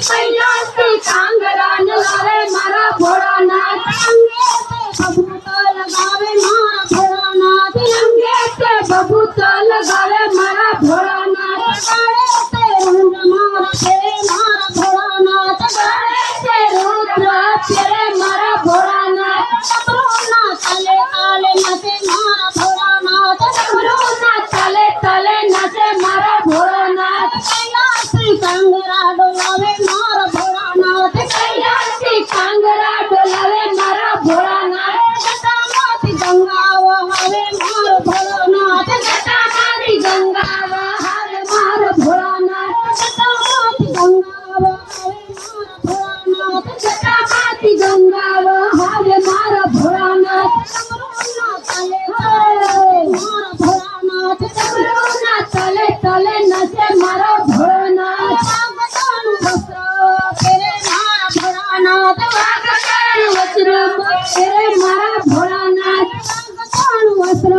कैलासी कांगरा डोलावे मारा भोलानाथ अंगे से बबूत लगावे मारा भोलानाथ अंगे से बबूत लगावे मारा भोलानाथ गाड़े से रुद्र मारा तेरे मारा भोलानाथ गाड़े से रुद्र तेरे मारा भोलानाथ डमरू ना तले ताले नचे मारा भोलानाथ डमरू ना तले तले नचे मारा भोलानाथ कैलासी कांगरा डोलावे मारा भोलानाथ कैलासी कांगरा डोलावे मारा भोलानाथ जटामाती गंगा वहावे मारा भोलानाथ जटामाती गंगा वहावे मारा भोलानाथ जटामाती गंगा वहावे मारा भोलानाथ जटामाती गंगा वहावे मारा भोलानाथ डमरू ना तले मारा भोलानाथ डमरू ना तले तले नचे मारा भोलानाथ वागतानु वस्त्र तेरे मारा भोलानाथ वागतानु वस्त्र तेरे मारा भोलानाथ वागतानु वस्त्र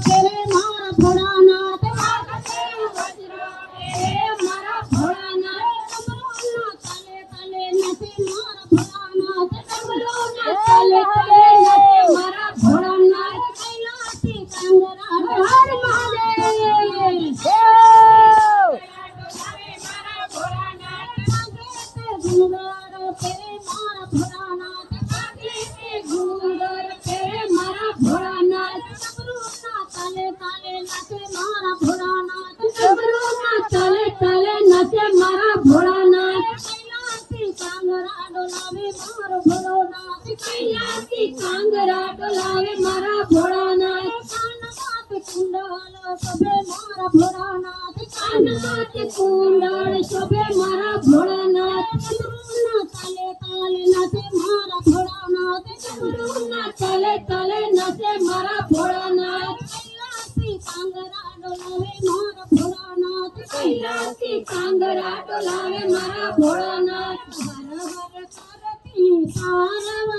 तेरे मारा भोलानाथ वागतानु वस्त्र तेरे मारा भोलानाथ डमरू ना तले तले नचे मारा भोलानाथ डमरू ना तले तले नचे मारा भोलानाथ कैलासी कांगरा हर महादेव तेरे मारा भोलानाथ आगे से घूंगर तेरे मारा भोलानाथ डमरू ना तले तले नचे मारा भोलानाथ डमरू ना तले तले नचे मारा भोलानाथ कैलासी कांगरा डोलावे मारा भोलानाथ कैलासी कांगरा डोलावे मारा भोलानाथ कानमाते कुंडल शोभे मारा भोलानाथ कानमाते कुंडल शोभे मारा भोलानाथ डमरू ना तले तले नचे मारा भोलानाथ डमरू ना तले तले नचे मारा भोलानाथ कैलासी कांगरा डोलावे मारा भोलानाथ कैलासी कांगरा डोलावे मारा भोलानाथ हर हर करती सारव